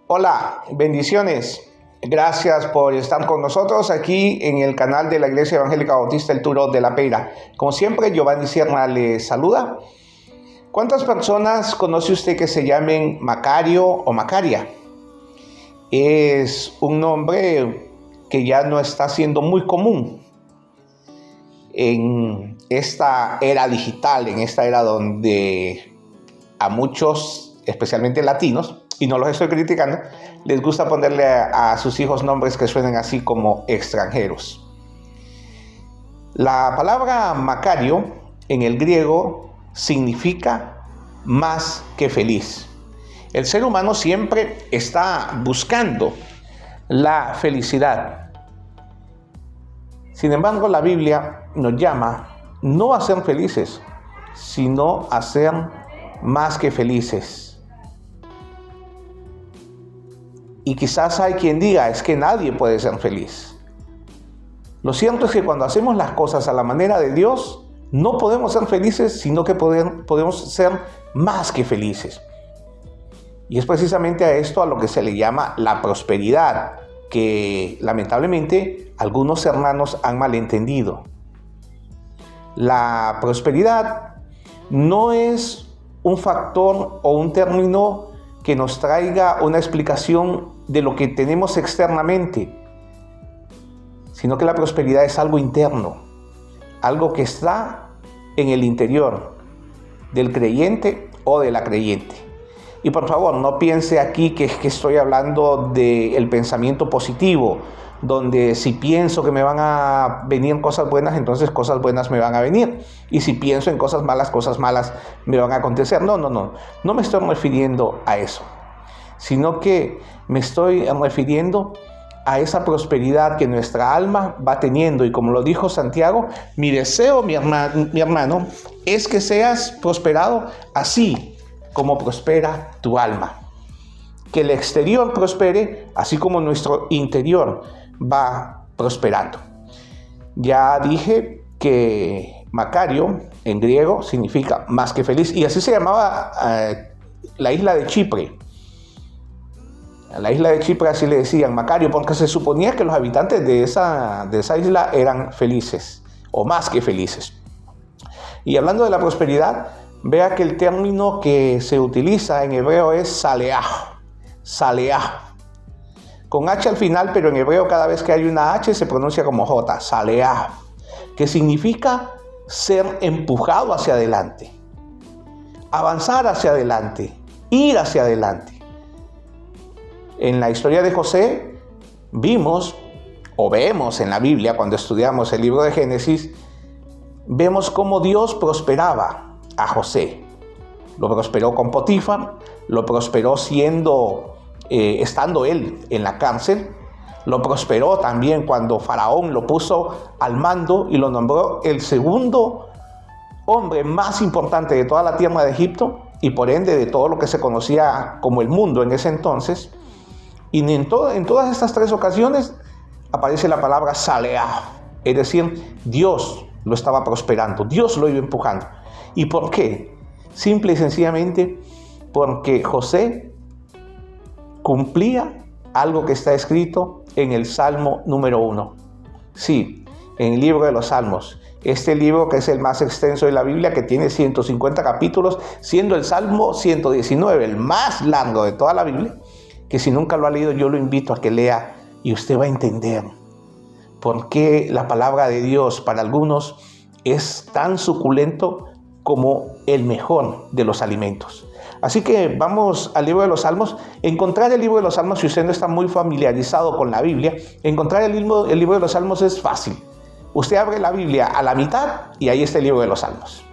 Hola, bendiciones. Gracias por estar con nosotros aquí en el canal de la Iglesia Evangélica Bautista El Turo de la Peira. Como siempre, Giovanni Sierra les saluda. ¿Cuántas personas conoce usted que se llamen Macario o Macaria? Es un nombre que ya no está siendo muy común en esta era digital, en esta era donde a muchos, especialmente latinos, y no los estoy criticando, les gusta ponerle a sus hijos nombres que suenen así como extranjeros. La palabra Macario en el griego significa más que feliz. El ser humano siempre está buscando la felicidad. Sin embargo, la Biblia nos llama no a ser felices, sino a ser más que felices. Y quizás hay quien diga, es que nadie puede ser feliz. Lo cierto es que cuando hacemos las cosas a la manera de Dios, no podemos ser felices, sino que podemos ser más que felices. Y es precisamente a esto a lo que se le llama la prosperidad, que lamentablemente algunos hermanos han malentendido. La prosperidad no es un factor o un término que nos traiga una explicación de lo que tenemos externamente, sino que la prosperidad es algo interno, algo que está en el interior del creyente o de la creyente. Y por favor, no piense aquí que estoy hablando del pensamiento positivo, donde si pienso que me van a venir cosas buenas, entonces cosas buenas me van a venir. Y si pienso en cosas malas me van a acontecer. No me estoy refiriendo a eso, sino que me estoy refiriendo a esa prosperidad que nuestra alma va teniendo. Y como lo dijo Santiago, mi deseo, mi hermano, es que seas prosperado así como prospera tu alma. Que el exterior prospere, así como nuestro interior va prosperando. Ya dije que Macario en griego significa más que feliz, y así se llamaba la isla de Chipre. A la isla de Chipre así le decían Macario, porque se suponía que los habitantes de esa isla eran felices, o más que felices. Y hablando de la prosperidad, vea que el término que se utiliza en hebreo es saleah, con H al final, pero en hebreo cada vez que hay una H se pronuncia como J, saleah, que significa ser empujado hacia adelante, avanzar hacia adelante, ir hacia adelante. En la historia de José vemos en la Biblia, cuando estudiamos el libro de Génesis, vemos cómo Dios prosperaba a José. Lo prosperó con Potifar, lo prosperó estando él en la cárcel, lo prosperó también cuando Faraón lo puso al mando y lo nombró el segundo hombre más importante de toda la tierra de Egipto y por ende de todo lo que se conocía como el mundo en ese entonces. Y en todas estas tres ocasiones aparece la palabra saleah, es decir, Dios lo estaba prosperando, Dios lo iba empujando. ¿Y por qué? Simple y sencillamente porque José cumplía algo que está escrito en el Salmo número 1. Sí, en el libro de los Salmos. Este libro que es el más extenso de la Biblia, que tiene 150 capítulos, siendo el Salmo 119 el más largo de toda la Biblia, que si nunca lo ha leído yo lo invito a que lea y usted va a entender por qué la palabra de Dios para algunos es tan suculento como el mejor de los alimentos. Así que vamos al libro de los Salmos. Encontrar el libro de los Salmos, si usted no está muy familiarizado con la Biblia, encontrar el libro de los Salmos es fácil. Usted abre la Biblia a la mitad y ahí está el libro de los Salmos.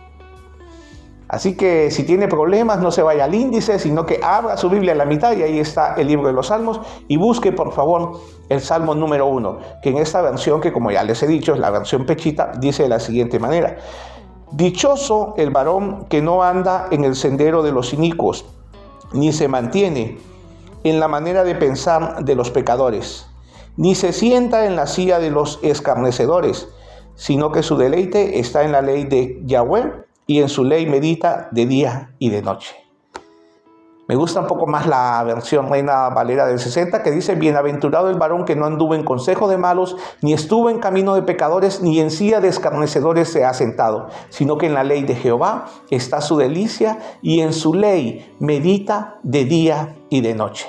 Así que si tiene problemas, no se vaya al índice, sino que abra su Biblia a la mitad y ahí está el libro de los Salmos y busque por favor el Salmo número 1, que en esta versión, que como ya les he dicho es la versión pechita, dice de la siguiente manera: dichoso el varón que no anda en el sendero de los inicuos, ni se mantiene en la manera de pensar de los pecadores, ni se sienta en la silla de los escarnecedores, sino que su deleite está en la ley de Yahweh y en su ley medita de día y de noche. Me gusta un poco más la versión Reina Valera del 60, que dice: bienaventurado el varón que no anduvo en consejo de malos, ni estuvo en camino de pecadores, ni en silla de escarnecedores se ha sentado, sino que en la ley de Jehová está su delicia, y en su ley medita de día y de noche.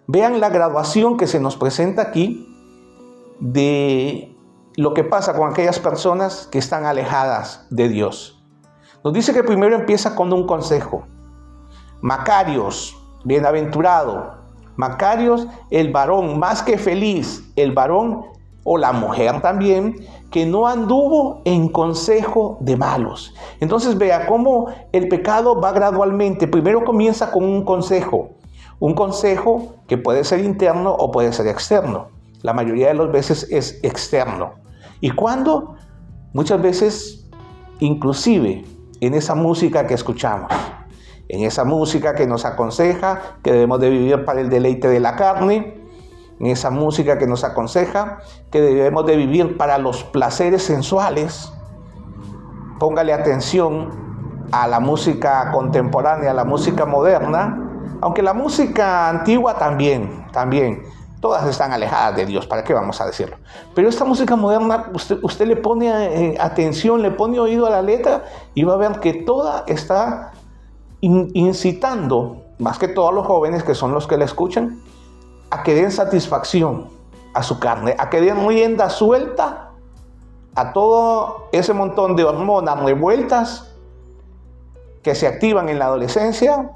Vean la graduación que se nos presenta aquí de lo que pasa con aquellas personas que están alejadas de Dios. Nos dice que primero empieza con un consejo. Macarios, bienaventurado. Macarios, el varón, más que feliz, el varón o la mujer también, que no anduvo en consejo de malos. Entonces vea cómo el pecado va gradualmente. Primero comienza con un consejo que puede ser interno o puede ser externo. La mayoría de las veces es externo. ¿Y cuándo? Muchas veces, inclusive en esa música que escuchamos. En esa música que nos aconseja que debemos de vivir para el deleite de la carne, en esa música que nos aconseja que debemos de vivir para los placeres sensuales. Póngale atención a la música contemporánea, a la música moderna, aunque la música antigua también, todas están alejadas de Dios, ¿para qué vamos a decirlo? Pero esta música moderna, usted le pone atención, le pone oído a la letra y va a ver que toda está incitando, más que todos los jóvenes que son los que la escuchan, a que den satisfacción a su carne, a que den rienda suelta a todo ese montón de hormonas revueltas que se activan en la adolescencia,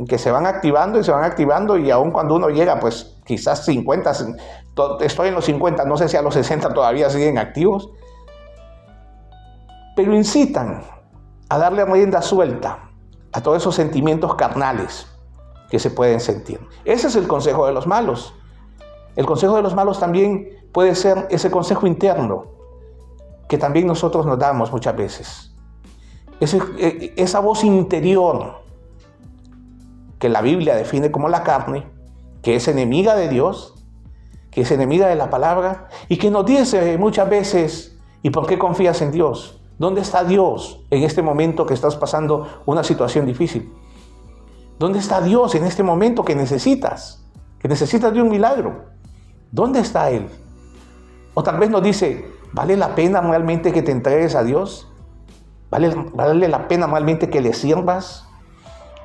que se van activando y aun cuando uno llega, pues quizás 50, estoy en los 50, no sé si a los 60 todavía siguen activos, pero incitan a darle rienda suelta a todos esos sentimientos carnales que se pueden sentir. Ese es el consejo de los malos. El consejo de los malos también puede ser ese consejo interno que también nosotros nos damos muchas veces. Esa voz interior que la Biblia define como la carne, que es enemiga de Dios, que es enemiga de la palabra y que nos dice muchas veces: ¿y por qué confías en Dios? ¿Dónde está Dios en este momento que estás pasando una situación difícil? ¿Dónde está Dios en este momento que necesitas de un milagro? ¿Dónde está Él? O tal vez nos dice: ¿vale la pena realmente que te entregues a Dios? ¿Vale la pena realmente que le sirvas?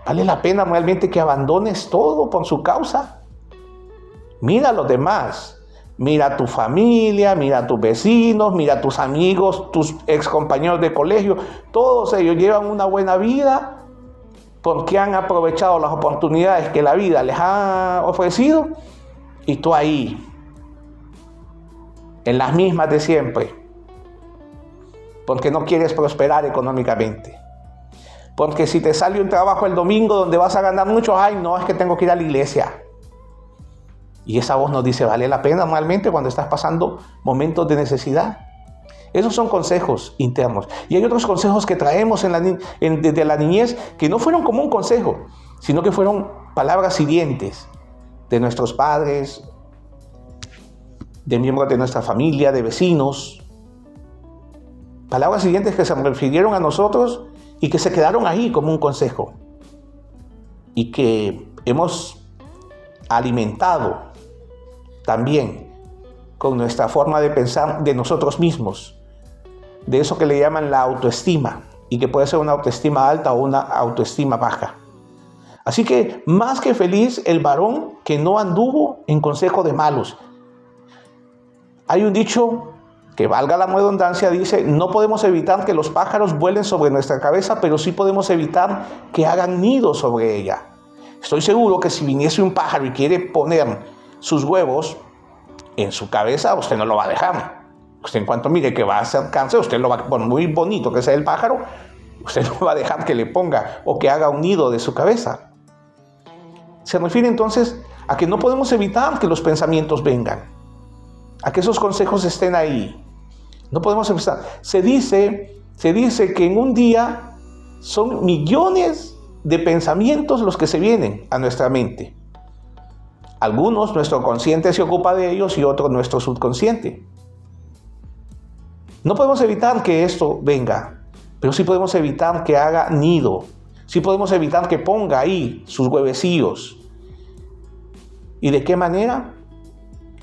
¿Vale la pena realmente que abandones todo por su causa? Mira a los demás. Mira a tu familia, mira a tus vecinos, mira a tus amigos, tus ex compañeros de colegio. Todos ellos llevan una buena vida porque han aprovechado las oportunidades que la vida les ha ofrecido. Y tú ahí, en las mismas de siempre, porque no quieres prosperar económicamente. Porque si te sale un trabajo el domingo donde vas a ganar mucho, ay, no, es que tengo que ir a la iglesia. Y esa voz nos dice: ¿vale la pena realmente cuando estás pasando momentos de necesidad? Esos son consejos internos. Y hay otros consejos que traemos desde la niñez que no fueron como un consejo, sino que fueron palabras hirientes de nuestros padres, de miembros de nuestra familia, de vecinos. Palabras hirientes que se refirieron a nosotros y que se quedaron ahí como un consejo. Y que hemos alimentado también con nuestra forma de pensar de nosotros mismos, de eso que le llaman la autoestima, y que puede ser una autoestima alta o una autoestima baja. Así que más que feliz el varón que no anduvo en consejo de malos. Hay un dicho que, valga la redundancia, dice: no podemos evitar que los pájaros vuelen sobre nuestra cabeza, pero sí podemos evitar que hagan nido sobre ella. Estoy seguro que si viniese un pájaro y quiere poner sus huevos en su cabeza, usted no lo va a dejar. Usted, en cuanto mire que va a acercarse, usted lo va a, por muy bonito que sea el pájaro, usted no va a dejar que le ponga o que haga un nido de su cabeza. Se refiere entonces a que no podemos evitar que los pensamientos vengan, a que esos consejos estén ahí. No podemos evitar. Se dice que en un día son millones de pensamientos los que se vienen a nuestra mente. Algunos nuestro consciente se ocupa de ellos y otros nuestro subconsciente. No podemos evitar que esto venga, pero sí podemos evitar que haga nido. Sí podemos evitar que ponga ahí sus huevecillos. ¿Y de qué manera?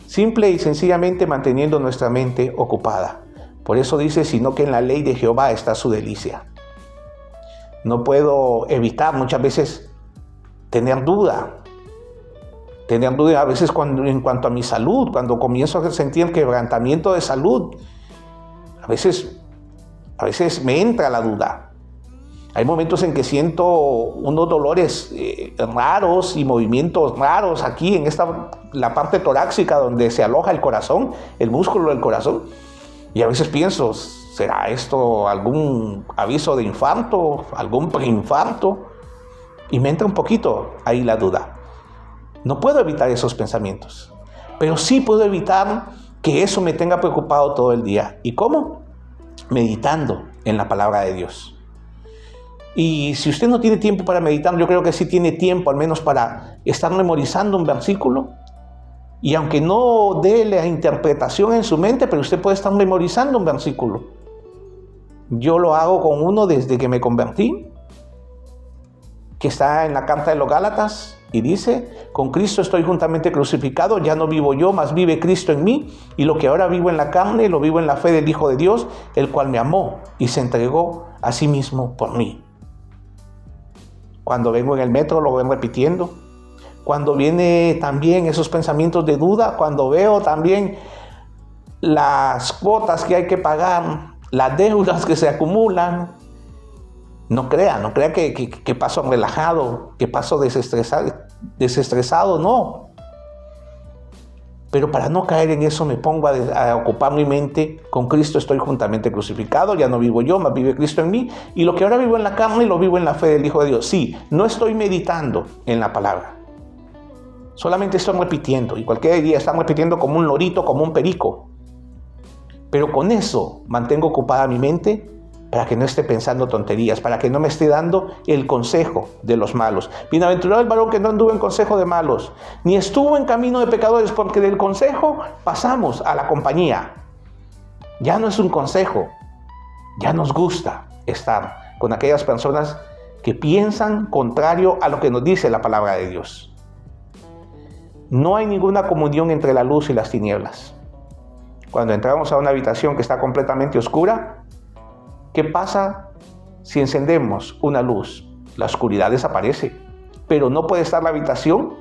Simple y sencillamente manteniendo nuestra mente ocupada. Por eso dice, sino que en la ley de Jehová está su delicia. No puedo evitar muchas veces tener duda a veces en cuanto a mi salud, cuando comienzo a sentir quebrantamiento de salud, a veces me entra la duda. Hay momentos en que siento unos dolores raros y movimientos raros aquí en la parte torácica donde se aloja el corazón, el músculo del corazón. Y a veces pienso, ¿será esto algún aviso de infarto, algún preinfarto? Y me entra un poquito ahí la duda. No puedo evitar esos pensamientos, pero sí puedo evitar que eso me tenga preocupado todo el día. ¿Y cómo? Meditando en la palabra de Dios. Y si usted no tiene tiempo para meditar, yo creo que sí tiene tiempo al menos para estar memorizando un versículo. Y aunque no dé la interpretación en su mente, pero usted puede estar memorizando un versículo. Yo lo hago con uno desde que me convertí, que está en la carta de los Gálatas, y dice, con Cristo estoy juntamente crucificado, ya no vivo yo, mas vive Cristo en mí, y lo que ahora vivo en la carne, lo vivo en la fe del Hijo de Dios, el cual me amó y se entregó a sí mismo por mí. Cuando vengo en el metro lo voy repitiendo. Cuando viene también esos pensamientos de duda, cuando veo también las cuotas que hay que pagar, las deudas que se acumulan, no crea que paso relajado, que paso desestresado, no. Pero para no caer en eso me pongo a ocupar mi mente. Con Cristo estoy juntamente crucificado, ya no vivo yo, mas vive Cristo en mí. Y lo que ahora vivo en la carne, lo vivo en la fe del Hijo de Dios. Sí, no estoy meditando en la palabra. Solamente estoy repitiendo. Y cualquier día están repitiendo como un lorito, como un perico. Pero con eso mantengo ocupada mi mente para que no esté pensando tonterías, para que no me esté dando el consejo de los malos. Bienaventurado el varón que no anduvo en consejo de malos, ni estuvo en camino de pecadores, porque del consejo pasamos a la compañía. Ya no es un consejo, ya nos gusta estar con aquellas personas que piensan contrario a lo que nos dice la palabra de Dios. No hay ninguna comunión entre la luz y las tinieblas. Cuando entramos a una habitación que está completamente oscura, ¿qué pasa si encendemos una luz? La oscuridad desaparece, pero no puede estar la habitación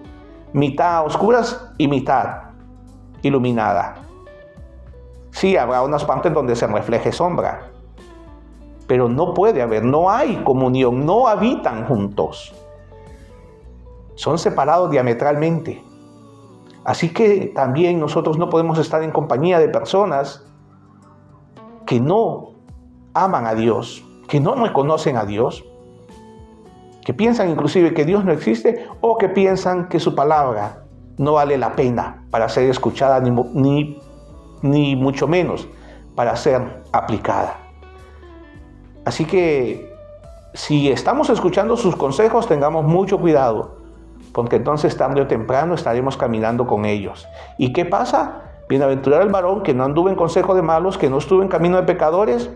mitad a oscuras y mitad iluminada. Sí, habrá unas partes donde se refleje sombra, pero no puede haber, no hay comunión, no habitan juntos. Son separados diametralmente. Así que también nosotros no podemos estar en compañía de personas que no aman a Dios, que no reconocen a Dios, que piensan inclusive que Dios no existe o que piensan que su palabra no vale la pena para ser escuchada ni mucho menos para ser aplicada. Así que si estamos escuchando sus consejos, tengamos mucho cuidado, porque entonces tarde o temprano estaremos caminando con ellos. ¿Y qué pasa? Bienaventurado el varón que no anduvo en consejo de malos, que no estuvo en camino de pecadores,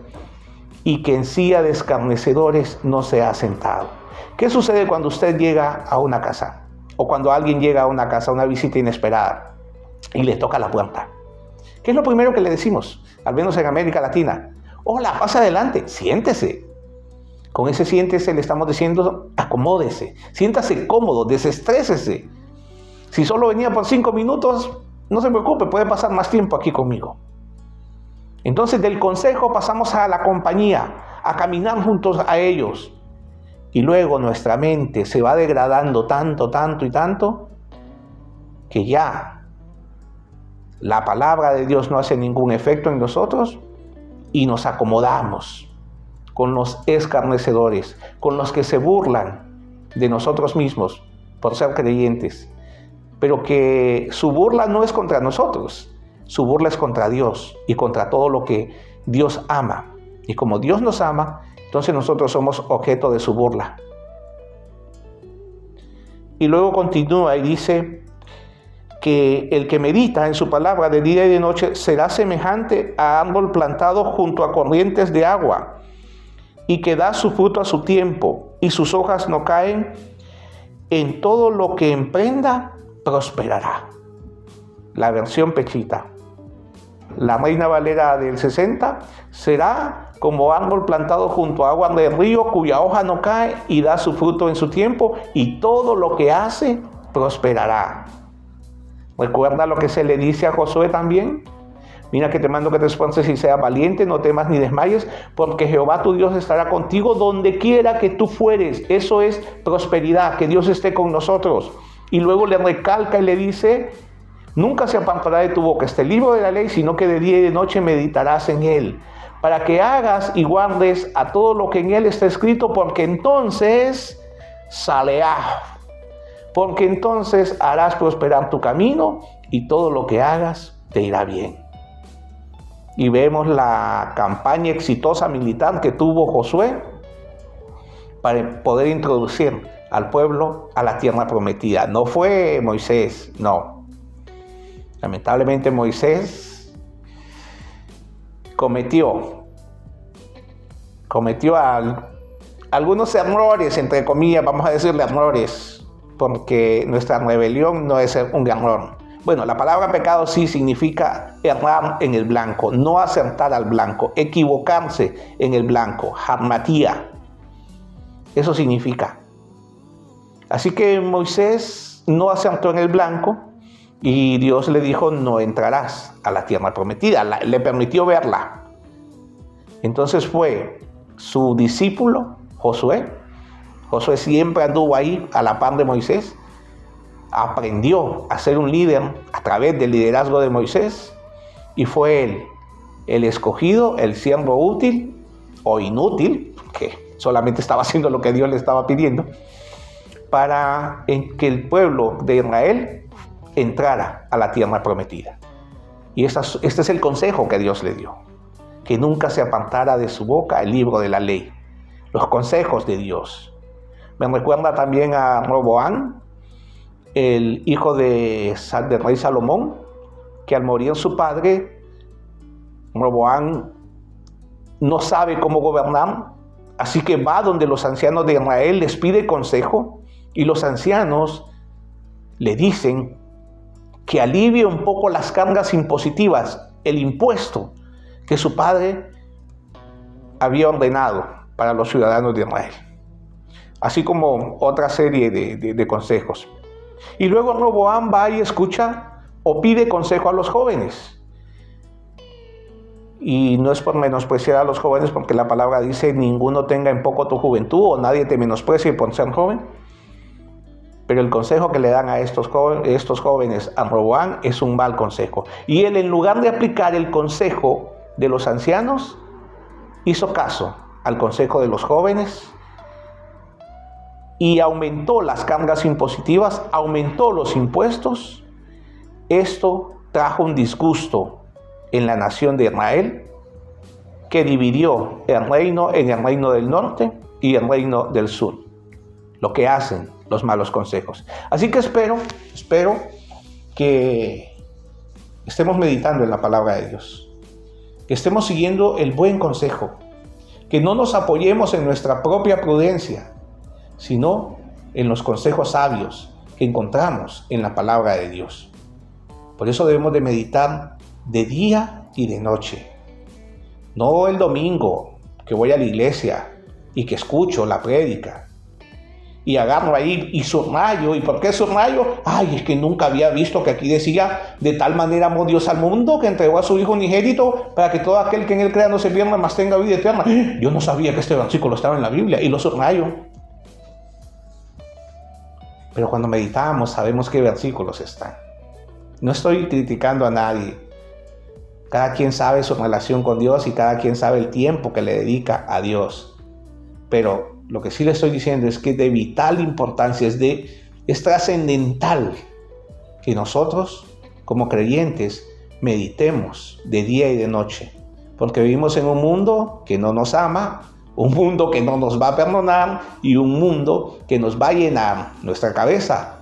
y que en silla de escarnecedores no se ha sentado. ¿Qué sucede cuando usted llega a una casa? O cuando alguien llega a una casa, una visita inesperada, y le toca la puerta. ¿Qué es lo primero que le decimos? Al menos en América Latina. Hola, pasa adelante, siéntese. Con ese siéntese le estamos diciendo, acomódese, siéntase cómodo, desestrésese. Si solo venía por 5 minutos, no se preocupe, puede pasar más tiempo aquí conmigo. Entonces del consejo pasamos a la compañía, a caminar juntos a ellos. Y luego nuestra mente se va degradando tanto, que ya la palabra de Dios no hace ningún efecto en nosotros y nos acomodamos con los escarnecedores, con los que se burlan de nosotros mismos por ser creyentes, pero que su burla no es contra nosotros. Su burla es contra Dios y contra todo lo que Dios ama. Y como Dios nos ama, entonces nosotros somos objeto de su burla. Y luego continúa y dice que el que medita en su palabra de día y de noche será semejante a árbol plantado junto a corrientes de agua y que da su fruto a su tiempo y sus hojas no caen. En todo lo que emprenda, prosperará. La versión Pechita. La Reina Valera del 60, será como árbol plantado junto a aguas del río, cuya hoja no cae y da su fruto en su tiempo, y todo lo que hace prosperará. ¿Recuerda lo que se le dice a Josué también? Mira que te mando que te esfuerces y seas valiente, no temas ni desmayes, porque Jehová tu Dios estará contigo donde quiera que tú fueres. Eso es prosperidad, que Dios esté con nosotros. Y luego le recalca y le dice: nunca se apartará de tu boca este libro de la ley, sino que de día y de noche meditarás en él, para que hagas y guardes a todo lo que en él está escrito, porque entonces porque entonces harás prosperar tu camino y todo lo que hagas te irá bien. Y vemos la campaña exitosa militar que tuvo Josué para poder introducir al pueblo a la tierra prometida. No fue Moisés, no. Lamentablemente Moisés cometió algunos errores, entre comillas, vamos a decirle errores, porque nuestra rebelión no es un error. Bueno, la palabra pecado sí significa errar en el blanco, no acertar al blanco, equivocarse en el blanco, harmatía. Eso significa. Así que Moisés no acertó en el blanco y Dios le dijo: no entrarás a la tierra prometida. Le permitió verla. Entonces fue su discípulo Josué. Josué siempre anduvo ahí a la par de Moisés. Aprendió a ser un líder a través del liderazgo de Moisés, y fue él el escogido, el siervo útil o inútil, que solamente estaba haciendo lo que Dios le estaba pidiendo, para que el pueblo de Israel entrara a la tierra prometida. Y este es el consejo que Dios le dio: que nunca se apartara de su boca el libro de la ley, los consejos de Dios. Me recuerda también a Roboam, el hijo del rey Salomón, que al morir su padre, Roboam no sabe cómo gobernar, así que va donde los ancianos de Israel, les pide consejo, y los ancianos le dicen que alivie un poco las cargas impositivas, el impuesto que su padre había ordenado para los ciudadanos de Israel, así como otra serie de consejos. Y luego Roboam va y escucha o pide consejo a los jóvenes. Y no es por menospreciar a los jóvenes, porque la palabra dice: ninguno tenga en poco tu juventud, o nadie te menosprecie por ser joven. Pero el consejo que le dan a estos jóvenes a Roboam es un mal consejo. Y él, en lugar de aplicar el consejo de los ancianos, hizo caso al consejo de los jóvenes y aumentó las cargas impositivas, aumentó los impuestos. Esto trajo un disgusto en la nación de Israel, que dividió el reino en el reino del norte y el reino del sur. Lo que hacen los malos consejos. Así que espero que estemos meditando en la palabra de Dios, que estemos siguiendo el buen consejo, que no nos apoyemos en nuestra propia prudencia, sino en los consejos sabios que encontramos en la palabra de Dios. Por eso debemos de meditar de día y de noche. No el domingo que voy a la iglesia y que escucho la prédica y agarro ahí y subrayo. ¿Y por qué subrayo? Ay, es que nunca había visto que aquí decía: de tal manera amó Dios al mundo que entregó a su Hijo unigénito para que todo aquel que en él crea no se pierda, mas tenga vida eterna. Yo no sabía que este versículo estaba en la Biblia y lo subrayo. Pero cuando meditamos sabemos qué versículos están. No estoy criticando a nadie. Cada quien sabe su relación con Dios y cada quien sabe el tiempo que le dedica a Dios. Pero lo que sí le estoy diciendo es que de vital importancia, es trascendental que nosotros, como creyentes, meditemos de día y de noche. Porque vivimos en un mundo que no nos ama, un mundo que no nos va a perdonar y un mundo que nos va a llenar nuestra cabeza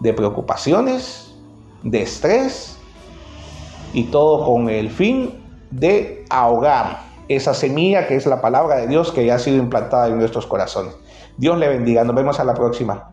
de preocupaciones, de estrés, y todo con el fin de ahogar esa semilla que es la palabra de Dios que ya ha sido implantada en nuestros corazones. Dios le bendiga. Nos vemos a la próxima.